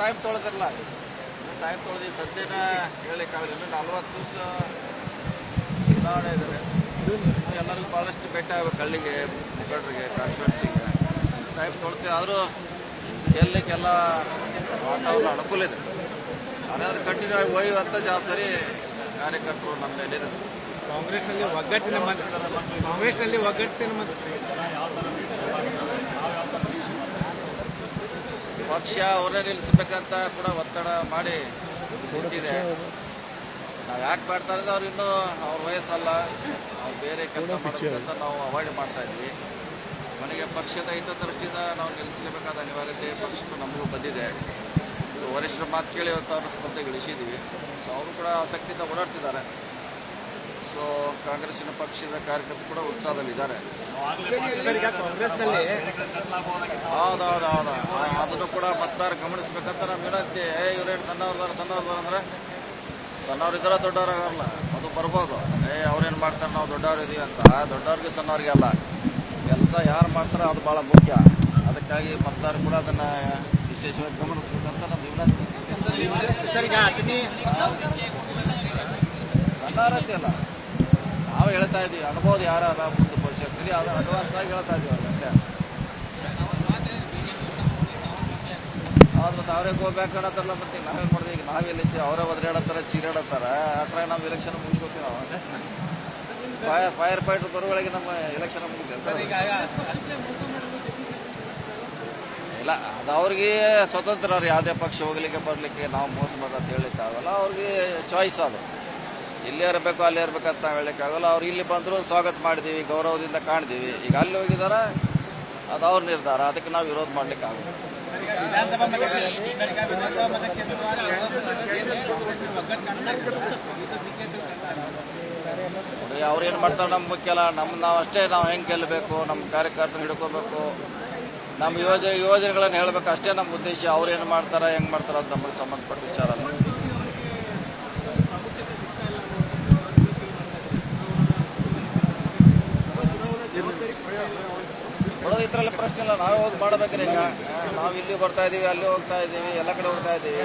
Time ತೊಳೆದಿರಲ್ಲ, time ತೊಳೆದು ಸದ್ಯನ ಹೇಳಲಿಕ್ಕಾಗಲ್ಲ. ಇನ್ನು 40 ದಿವಸ ಚುನಾವಣೆ ಇದ್ದಾರೆ. ಎಲ್ಲರಿಗೂ ಭಾಳಷ್ಟು ಭೇಟಿ ಆಗಬೇಕು, ಹಳ್ಳಿಗೆ ಮುಖಂಡರಿಗೆ, ಕಾನ್ಸ್ಟಿಟ್ಯೂನ್ಸಿಗೆ ಟೈಮ್ ತೊಳ್ತೀವಿ. ಆದರೂ ಗೆಲ್ಲಕ್ಕೆಲ್ಲ ವಾತಾವರಣ ಅನುಕೂಲ ಇದೆ. ಅದಾದ್ರೆ ಕಂಟಿನ್ಯೂ ಆಗಿ ಒಯ್ಯುವಂಥ ಜವಾಬ್ದಾರಿ ಕಾರ್ಯಕರ್ತರು ನಮ್ಮ ಮೇಲಿದೆ. ಕಾಂಗ್ರೆಸ್ನಲ್ಲಿ ಒಗ್ಗಟ್ಟಿನ ಪಕ್ಷ ಅವರೇ ನಿಲ್ಲಿಸಬೇಕಂತ ಕೂಡ ಒತ್ತಡ ಮಾಡಿ ನಿಂತಿದೆ. ನಾವು ಯಾಕೆ ಮಾಡ್ತಾ ಇದ್ದೀವಿ, ಅವ್ರು ಇನ್ನೂ ಅವ್ರ ವಯಸ್ಸಲ್ಲ, ಅವ್ರು ಬೇರೆ ಕೆಲಸ ಮಾಡಬೇಕಂತ ನಾವು ಅವಾಯ್ಡ್ ಮಾಡ್ತಾ ಇದ್ವಿ. ಮನೆಗೆ ಪಕ್ಷದ ಹಿತದೃಷ್ಟಿಯಿಂದ ನಾವು ನಿಲ್ಲಿಸಲೇಬೇಕಾದ ಅನಿವಾರ್ಯತೆ ಪಕ್ಷಕ್ಕೂ ನಮಗೂ ಬಂದಿದೆ. ಸೊ ವರಿಷ್ಠರ ಮಾತು ಕೇಳಿ ಇವತ್ತು ಅವ್ರ ಸ್ಪರ್ಧೆಗೆ ಇಳಿಸಿದ್ದೀವಿ. ಸೊ ಅವರು ಕೂಡ ಆಸಕ್ತಿಯಿಂದ ಓಡಾಡ್ತಿದ್ದಾರೆ. ಸೊ ಕಾಂಗ್ರೆಸ್ಸಿನ ಪಕ್ಷದ ಕಾರ್ಯಕರ್ತರು ಕೂಡ ಉತ್ಸಾಹದಲ್ಲಿದ್ದಾರೆ. ಹೌದೌದು, ಅದನ್ನು ಕೂಡ ಮತದಾರ ಗಮನಿಸ್ಬೇಕಂತ ನಮ್ಮ ವಿನಂತಿ. ಇವ್ರೇನು ಸಣ್ಣವ್ರದಾರ ಅಂದ್ರೆ ಸಣ್ಣವ್ರಿದ್ದಾರ ದೊಡ್ಡವ್ರಾಗಲ್ಲ, ಅದು ಬರ್ಬೋದು. ಅವ್ರೇನು ಮಾಡ್ತಾರೆ, ನಾವು ದೊಡ್ಡವ್ರು ಇದೀವಿ ಅಂತ. ದೊಡ್ಡವ್ರಿಗೆ ಸಣ್ಣವ್ರಿಗೆ ಅಲ್ಲ, ಕೆಲಸ ಯಾರು ಮಾಡ್ತಾರೋ ಅದು ಭಾಳ ಮುಖ್ಯ. ಅದಕ್ಕಾಗಿ ಮತದಾರ ಕೂಡ ಅದನ್ನು ವಿಶೇಷವಾಗಿ ಗಮನಿಸ್ಬೇಕಂತ ನಮ್ಮ ವಿನಂತಿ. ಸಣ್ಣವರತಿ ಅಲ್ಲ, ನಾವು ಹೇಳ್ತಾ ಇದ್ದೀವಿ, ಅನ್ಬೋದು ಯಾರ ಮುಂದೆ ಭವಿಷ್ಯದಲ್ಲಿ, ಅದು ಅಡ್ವಾನ್ಸ್ ಆಗಿ ಹೇಳ್ತಾ ಇದೀವಿ ಅಷ್ಟೇ. ಹೌದು, ಮತ್ತೆ ಅವರೇ ಗೋಬ್ಯಾಕ್ ಅನ್ನತ್ತಾರಲ್ಲ, ಮತ್ತೆ ನಾವೇನು ಮಾಡಿದ್ವಿ, ಈಗ ನಾವೆಲ್ಲಿದ್ದೀವಿ, ಅವರೇ ಒದ್ರಾಡತ್ತಾರ, ಚೀರಾಡತ್ತಾರ. ಅಟ್ರಾಗ ನಾವು ಎಲೆಕ್ಷನ್ ಮುಗಿಸ್ಕೋತೀವಿ. ನಾವು ಫೈರ್ ಫೈಟರ್ ಬರುವೊಳಗೆ ನಮ್ಮ ಎಲೆಕ್ಷನ್ ಮುಗಿದ್ದೆ ಇಲ್ಲ. ಅದು ಅವ್ರಿಗೆ ಸ್ವತಂತ್ರ, ಅವ್ರು ಯಾವುದೇ ಪಕ್ಷ ಹೋಗ್ಲಿಕ್ಕೆ ಬರಲಿಕ್ಕೆ ನಾವು ಮೋಸ ಮಾಡೋದು ಹೇಳಲಿಕ್ಕಾಗಲ್ಲ. ಅವ್ರಿಗೆ ಚಾಯ್ಸ್ ಅದು, ಇಲ್ಲೇ ಇರಬೇಕು ಅಲ್ಲೇ ಇರ್ಬೇಕಂತ ನಾವು ಹೇಳಲಿಕ್ಕಾಗಲ್ಲ. ಅವ್ರು ಇಲ್ಲಿ ಬಂದರೂ ಸ್ವಾಗತ ಮಾಡಿದ್ದೀವಿ, ಗೌರವದಿಂದ ಕಾಣ್ತೀವಿ. ಈಗ ಅಲ್ಲಿ ಹೋಗಿದಾರ, ಅದು ಅವ್ರ ನಿರ್ಧಾರ, ಅದಕ್ಕೆ ನಾವು ವಿರೋಧ ಮಾಡ್ಲಿಕ್ಕೆ ಆಗುತ್ತೆ. ಅವ್ರೇನು ಮಾಡ್ತಾರೆ ನಮ್ಗೆ ಮುಖ್ಯ ಅಲ್ಲ. ನಾವು ಅಷ್ಟೇ, ನಾವು ಹೆಂಗೆ ಗೆಲ್ಲಬೇಕು, ನಮ್ಮ ಕಾರ್ಯಕರ್ತರು ಹಿಡ್ಕೋಬೇಕು, ನಮ್ಮ ಯೋಜನೆಗಳನ್ನು ಹೇಳಬೇಕು, ಅಷ್ಟೇ ನಮ್ಮ ಉದ್ದೇಶ. ಅವ್ರೇನು ಮಾಡ್ತಾರೆ, ಹೆಂಗೆ ಮಾಡ್ತಾರೆ ಅದು ನಮಗೆ ಸಂಬಂಧಪಟ್ಟ ವಿಚಾರ ಅಲ್ಲ. ಕೊಡೋದು ಇದರಲ್ಲಿ ಪ್ರಶ್ನೆ ಇಲ್ಲ, ನಾವೇ ಹೋಗಿ ಮಾಡಬೇಕ್ರಿ. ಈಗ ನಾವು ಇಲ್ಲಿ ಬರ್ತಾ ಇದ್ದೀವಿ, ಅಲ್ಲಿ ಹೋಗ್ತಾ ಇದ್ದೀವಿ, ಎಲ್ಲ ಕಡೆ ಹೋಗ್ತಾ ಇದ್ದೀವಿ,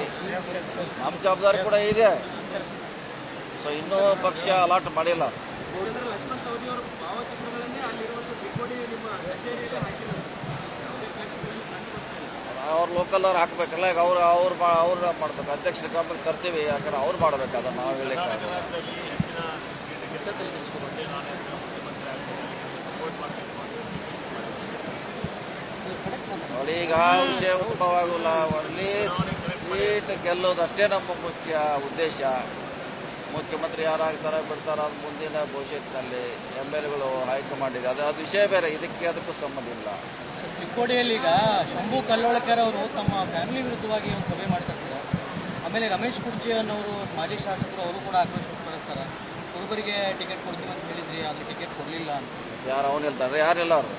ನಮ್ಮ ಜವಾಬ್ದಾರಿ ಕೂಡ ಇದೆ. ಸೊ ಇನ್ನೂ ಪಕ್ಷ ಅಲಾಟ್ ಮಾಡಿಲ್ಲ. ಅವ್ರು ಲೋಕಲ್ ಅವ್ರು ಹಾಕ್ಬೇಕಲ್ಲ. ಈಗ ಅವ್ರು ಮಾಡ್ಬೇಕು, ಅಧ್ಯಕ್ಷರ ಕ್ರಮಕ್ಕೆ ತರ್ತೀವಿ, ಯಾಕಂದ್ರೆ ಅವ್ರು ಮಾಡ್ಬೇಕು, ಅದನ್ನು ನಾವು ಹೇಳಲಿಕ್ಕಾಗಲ್ಲ. ನೋಡಿ, ಈಗ ವಿಷಯ ಉದ್ಭವ ಆಗೋಲ್ಲ. ಒನ್ಲಿ ಸೀಟ್ ಗೆಲ್ಲೋದಷ್ಟೇ ನಮ್ಮ ಮುಖ್ಯ ಉದ್ದೇಶ. ಮುಖ್ಯಮಂತ್ರಿ ಯಾರಾಗ್ತಾರೆ ಬಿಡ್ತಾರ, ಅದು ಮುಂದಿನ ಭವಿಷ್ಯತ್ತಿನಲ್ಲಿ MLAಗಳು ಹೈಕಮಾಂಡ್ ಇದೆ, ಅದು ವಿಷಯ ಬೇರೆ. ಅದಕ್ಕೂ ಸಂಬಂಧ ಇಲ್ಲ. ಚಿಕ್ಕೋಡಿಯಲ್ಲಿ ಈಗ ಶಂಭು ಕಲ್ಲೋಳಕರ್ ಅವರು ತಮ್ಮ ಫ್ಯಾಮಿಲಿ ವಿರುದ್ಧವಾಗಿ ಒಂದು ಸಭೆ ಮಾಡ್ತಾರೆ ಸರ್. ಆಮೇಲೆ ರಮೇಶ್ ಕುರ್ಜಿ ಅನ್ನೋರು ಮಾಜಿ ಶಾಸಕರು, ಅವರು ಕೂಡ ಆಕ್ರೋಶ ವ್ಯಕ್ತಪಡಿಸ್ತಾರೆ. ಒಬ್ಬರಿಗೆ ಟಿಕೆಟ್ ಕೊಡ್ತೀವಿ ಅಂತ ಹೇಳಿದ್ರಿ, ಆದರೆ ಟಿಕೆಟ್ ಕೊಡಲಿಲ್ಲ ಅಂತ. ಯಾರು ಅವ್ನು ಹೇಳ್ತಾರೆ? ಯಾರಿಲ್ಲ ಅವರು.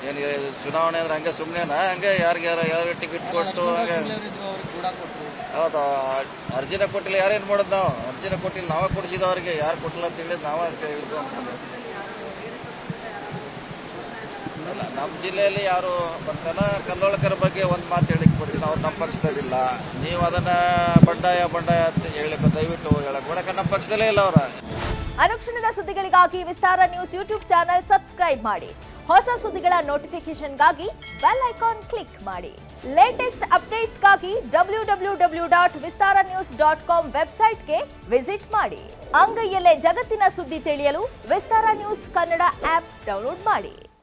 ಏನು ಚುನಾವಣೆ ಅಂದ್ರೆ ಹಂಗೆ ಸುಮ್ಮನೆನಾ? ಹಂಗೆ ಯಾರಿಗೆ ಟಿಕೆಟ್ ಕೊಟ್ಟು ಅವ್ರಿಗೆ ಕೂಡ ಕೊಟ್ಟರು. ಹೌದಾ? ಅರ್ಜಿನ ಕೊಟ್ಟಿಲ್ಲ. ಯಾರೇನು ಮಾಡೋದು? ನಾವು ಅರ್ಜಿನ ಕೊಟ್ಟಿಲ್ಲ, ನಾವೇ ಕೊಡಿಸಿದ. ಅವ್ರಿಗೆ ಯಾರು ಕೊಟ್ಟಿಲ್ಲ ಅಂತ ಹೇಳಿದ್ ನಾವೇ ಹಿಡ್ಕೊಂಡು. ಇಲ್ಲ, ನಮ್ಮ ಜಿಲ್ಲೆಯಲ್ಲಿ ಯಾರು ಬರ್ತಾರ ಕಲ್ಲೋಳಕರ ಬಗ್ಗೆ ಒಂದು ಮಾತು ಹೇಳಿಕ್ ಕೊಡ್ತೀನಿ. ಅವ್ರು ನಮ್ಮ ಪಕ್ಷದಲ್ಲಿಲ್ಲ. ನೀವು ಅದನ್ನ ಬಂಡಾಯ ಅಂತ ಹೇಳಿಕ್ಕೆ ದಯವಿಟ್ಟು ಹೇಳಕ್ ಕೊಡಕ್ಕೆ ನಮ್ಮ ಪಕ್ಷದಲ್ಲೇ ಇಲ್ಲ ಅವರ. ಅನುಕ್ಷಣದ ಸುದ್ದಿಗಳಿಗಾಗಿ ವಿಸ್ತಾರ ನ್ಯೂಸ್ ಯೂಟ್ಯೂಬ್ ಚಾನೆಲ್ ಸಬ್ಸ್ಕ್ರೈಬ್ ಮಾಡಿ. ಹೊಸ ಸುದ್ದಿಗಳ ನೋಟಿಫಿಕೇಶನ್ಗಾಗಿ ಬೆಲ್ ಐಕಾನ್ ಕ್ಲಿಕ್ ಮಾಡಿ. ಲೇಟೆಸ್ಟ್ ಅಪ್ಡೇಟ್ಸ್ಗಾಗಿ www.vistaranews.com ವೆಬ್ಸೈಟ್ಗೆ ವಿಸಿಟ್ ಮಾಡಿ. ಅಂಗೈಯಲ್ಲೇ ಜಗತ್ತಿನ ಸುದ್ದಿ ತಿಳಿಯಲು ವಿಸ್ತಾರ ನ್ಯೂಸ್ ಕನ್ನಡ ಆಪ್ ಡೌನ್ಲೋಡ್ ಮಾಡಿ.